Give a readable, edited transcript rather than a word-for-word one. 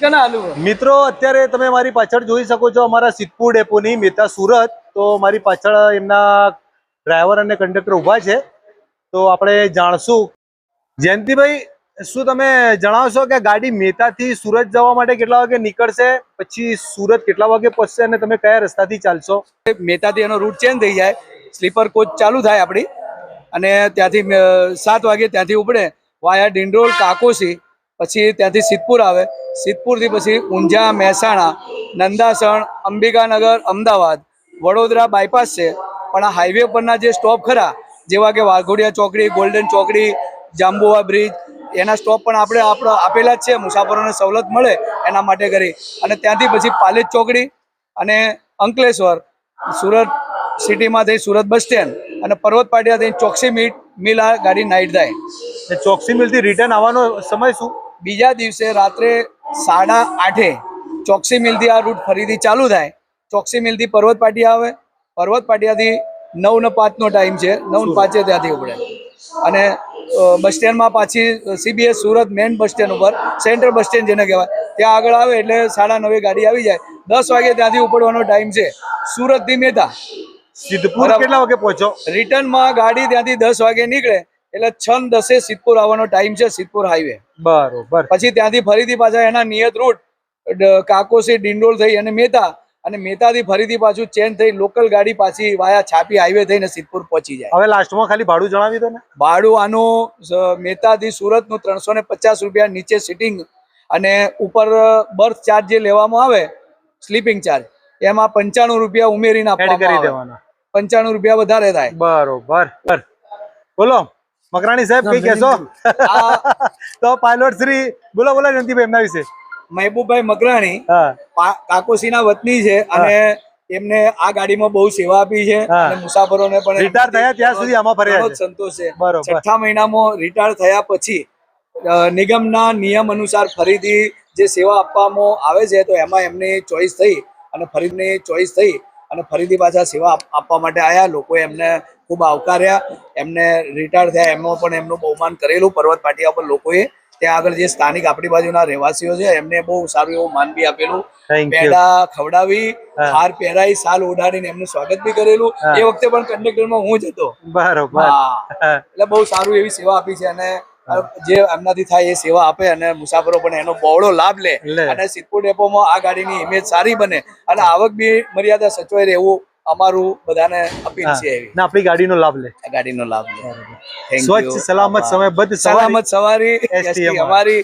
કેના આલુ મિત્રો અત્યારે તમે મારી પાછળ જોઈ શકો છો અમારા સિદ્ધપુર ડેપોની મેતા સુરત। તો મારી પાછળ એમના ડ્રાઈવર અને કંડક્ટર ઊભા છે, તો આપણે જાણશું। જયંતિભાઈ, શું તમે જણાવશો કે ગાડી મેતાથી સુરત જવા માટે કેટલા વાગે નીકળશે, પછી સુરત કેટલા વાગે પહોંચશે અને તમે કયા રસ્તાથી ચાલશો? મેતાથી એનો રૂટ ચેન્જ થઈ જાય, સ્લીપર કોચ ચાલુ થાય આપણી, અને ત્યાંથી 7 વાગે ત્યાંથી ઉપડે વાયા ડિંડોલ કાકોસી, પછી ત્યાંથી સિદ્ધપુર આવે, સિદ્ધપુરથી પછી ઊંઝા, મહેસાણા, નંદાસણ, અંબિકાનગર, અમદાવાદ, વડોદરા બાયપાસ છે। પણ આ હાઈવે પરના જે સ્ટોપ ખરા, જેવા કે વાઘોડિયા ચોકડી, ગોલ્ડન ચોકડી, જાંબુવા બ્રિજ, એના સ્ટોપ પણ આપણે આપેલા જ છે, મુસાફરોને સવલત મળે એના માટે કરી। અને ત્યાંથી પછી પાલેજ ચોકડી અને અંકલેશ્વર, સુરત સિટીમાં થઈ સુરત બસ સ્ટેન્ડ અને પર્વત પાટિયાથી ચોકસી મિલ આ ગાડી નાઇટ થાય। ચોકસી મિલથી રિટર્ન આવવાનો સમય શું? બીજા દિવસે રાત્રે 8:30 ચોકસી મિલથી આ રૂટ ફરીથી ચાલુ થાય। ચોકસી મિલથી પર્વત પાટિયા આવે, પર્વત પાટિયાથી 9:05 ટાઈમ છે, 9:05 ત્યાંથી ઉપડે અને બસ સ્ટેન્ડમાં પાછી CBS Surat main bus stand ઉપર, સેન્ટ્રલ બસ સ્ટેન્ડ જેને કહેવાય, ત્યાં આગળ આવે એટલે 9:30 ગાડી આવી જાય। 10 વાગે ત્યાંથી ઉપડવાનો ટાઈમ છે સુરતથી મેતા। સિદ્ધપુર કેટલા વાગે પહોંચો? રિટર્નમાં ગાડી ત્યાંથી 10 વાગે નીકળે એટલે 6:10 સિદ્ધપુર આવવાનો ટાઈમ છે, સિદ્ધપુર હાઈવે। બરોબર। પછી ત્યાંથી ફરીથી પાછા એના નિયત રૂટ કાકોસી, ડિંડોલ થઈ અને મેતા, અને મેતાથી ફરીથી પાછું ચેન્જ થઈ લોકલ ગાડી પાછી વાયા છાપી હાઈવે થઈને સિદ્ધપુર પહોંચી જાય। હવે લાસ્ટમાં ખાલી ભાડું જણાવી દો ને। ભાડું આનું મેતાથી સુરતનું 350 રૂપિયા નીચે સિટિંગ, અને ઉપર બર્થ ચાર્જ જે લેવામાં આવે, સ્લીપિંગ ચાર્જ, એમાં 95 રૂપિયા ઉમેરીને આપવામાં આવે, 95 રૂપિયા વધારે થાય। બરોબર। બોલો મકરાણી સાહેબ, કઈ કહેશો? તો પાયલોટ શ્રી બોલો જયંતિભાઈ, એમના વિશે। મહેબૂબભાઈ મકરાણી કાકોસીના વતની છે અને એમને આ ગાડીમાં બહુ સેવા આપી છે અને મુસાફરોને પણ રિટાયર થયા ત્યાં સુધી આમાં ફર્યા છે। સંતોષ છે। 6થા મહિનામાં રિટાયર થયા પછી નિગમના નિયમ અનુસાર ફરીથી જે સેવા આપવામાં આવે છે, તો એમાં એમની ચોઈસ થઈ અને ફરીથી પાછા સેવા આપવા માટે આવ્યા। લોકોએ એમને ખૂબ આવકાર્યા, એમને રિટાયર થયા એમાં પણ એમનું બહુમાન કરેલું પર્વત પાટિયા પર લોકોએ। ત્યાં આગળ જે સ્થાનિક આપણી બાજુના રહેવાસીઓ છે એમને બહુ સારું એવું માન બી આપેલું, પેડા ખવડાવી, હાર પહેરાઈ, સાલ ઓઢાડીને એમનું સ્વાગત બી કરેલું। એ વખતે પણ કંડક્ટરમાં હું જ હતો। બરોબર। એટલે બહુ સારું એવી સેવા આપી છે, અને જે એમનાથી થાય એ સેવા આપે અને મુસાફરો પણ એનો બહોળો લાભ લે અને સિદ્ધપુર ડેપોમાં આ ગાડીની ઇમેજ સારી બને અને આવક બી મર્યાદા સચવાઈ રહેવું અમારું બધાને અપીલ છે એવી। આપણી ગાડીનો લાભ લે, ગાડીનો લાભ લે। સ્વચ્છ સલામત સમયબદ્ધ સલામત સવારી અમારી।